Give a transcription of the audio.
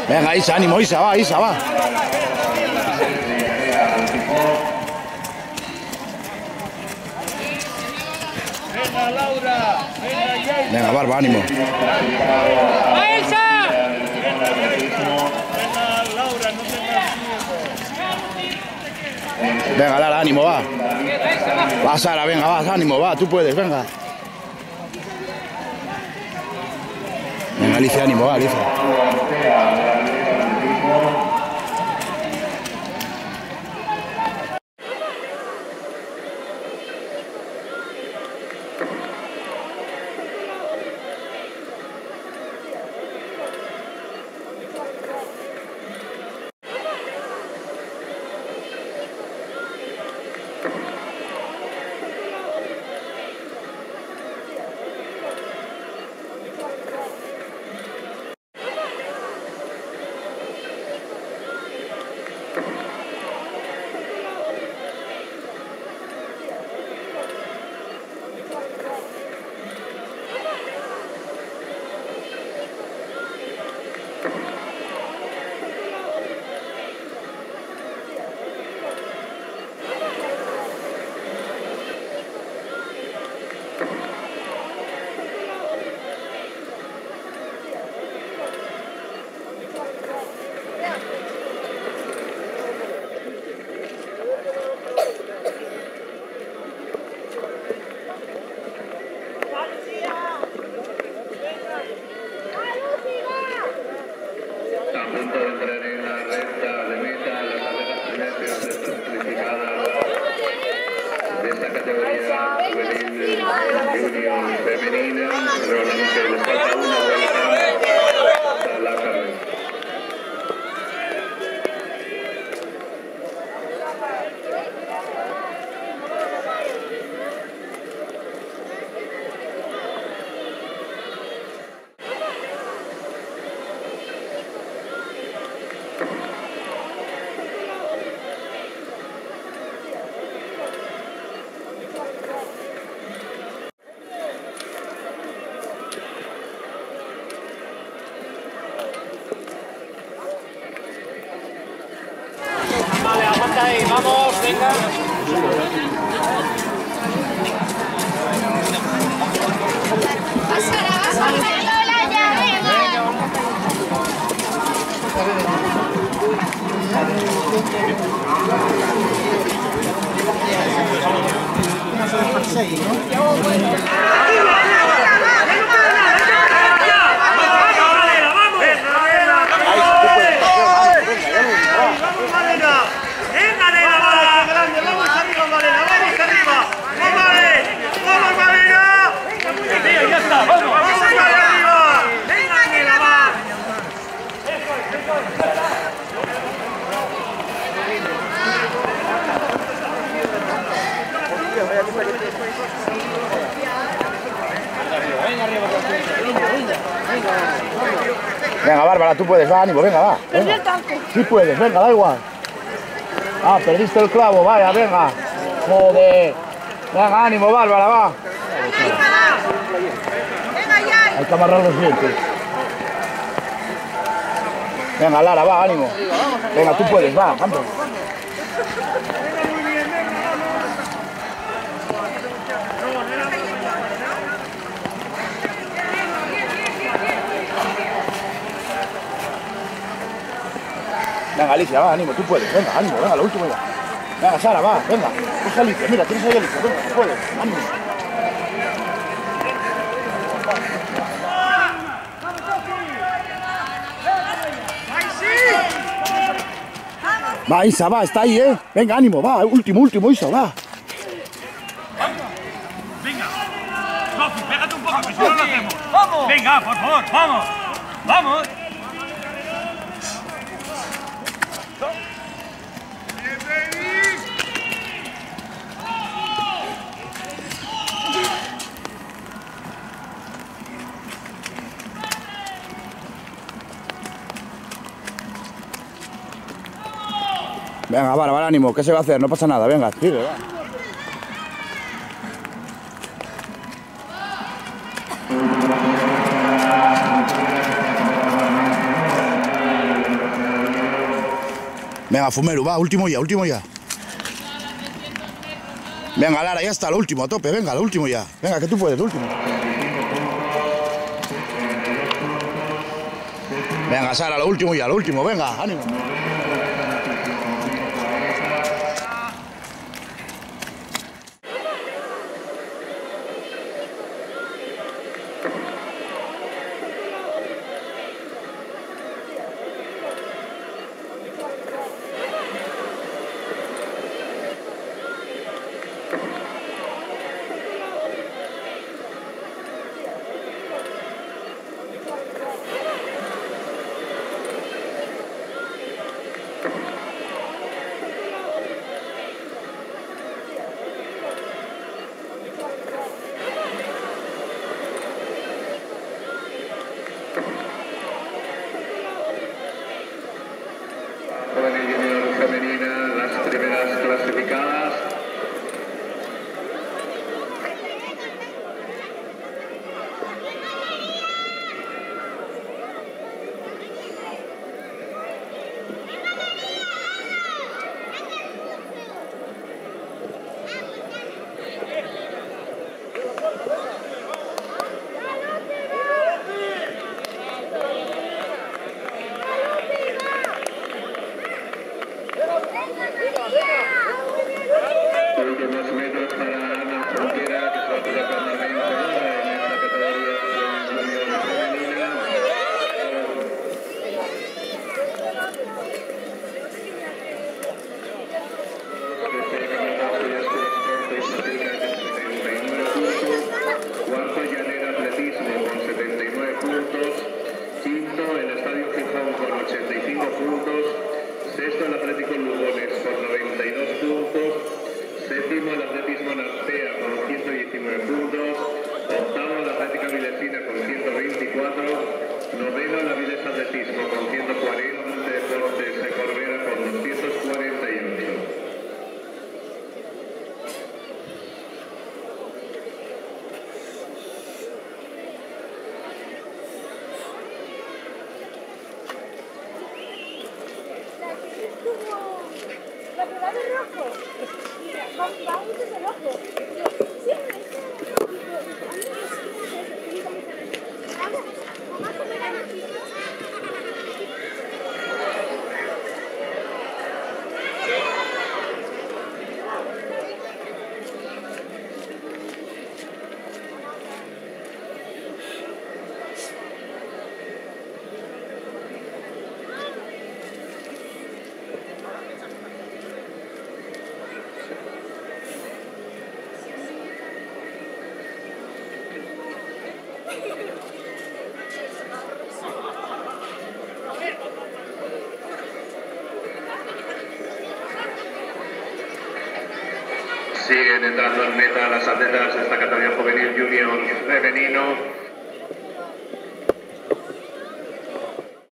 Venga, Isa, ánimo, Isa, va, Isa, va. Venga, Laura. Venga, Barba, ánimo. ¡Va, Elsa! Venga, Laura, no tengas miedo. Venga, Lara, ánimo, va. Va, Sara, venga, va, ánimo, va, tú puedes, venga. Venga, Alicia, ánimo, va, Alicia. Vale, aguanta ahí, vamos, venga. Venga, Bárbara, tú puedes, va, ánimo, venga, va. Perdí el tanque. Sí puedes, venga, da igual. Ah, perdiste el clavo, vaya, venga. Joder. Venga, ánimo, Bárbara, va. Hay que amarrar los dientes. Venga, Lara, va, ánimo. Venga, tú puedes, va, anda. Venga, Alicia, va, ánimo, tú puedes, venga, ánimo, venga, lo último ya. Venga, Sara, va, venga. Coge Alicia, mira, tienes ahí a Alicia, venga, tú puedes, ánimo. Va, Isa, va, está ahí, Venga, ánimo, va, último, Isa, va. Venga, Sofi, pégate un poco, que si no lo hacemos. ¡Vamos! Venga, por favor, vamos. ¡Vamos! Venga, Bárbara, ánimo, ¿qué se va a hacer? No pasa nada, venga, tire, va. Venga, Fumeru, va, último ya, último ya. Venga, Lara, ya está, lo último, a tope, venga, lo último ya. Venga, que tú puedes, lo último. Venga, Sara, lo último ya, lo último, venga, ánimo. Joven junior femenina, las primeras clasificadas. Últimos metros para Ana Junquera, que se va a tirar permanente en esta categoría junior femenina. Cuarto, Llanera Atletismo con 79 puntos. Quinto, el Estadio Gijón con 85 puntos. Sexto, el Atlético Lugones con 92 puntos. Séptimo, el Atletismo Narcea con 119 puntos. Octavo, el Atlética Vilesina con 124. Noveno, el Avilés Atletismo con 140. Deportes Corbera con 248. La prueba de rojo. Vamos de rojo. Siempre es rojo. Vamos a comer aquí. Siguen entrando en meta las atletas de esta categoría juvenil junior femenino.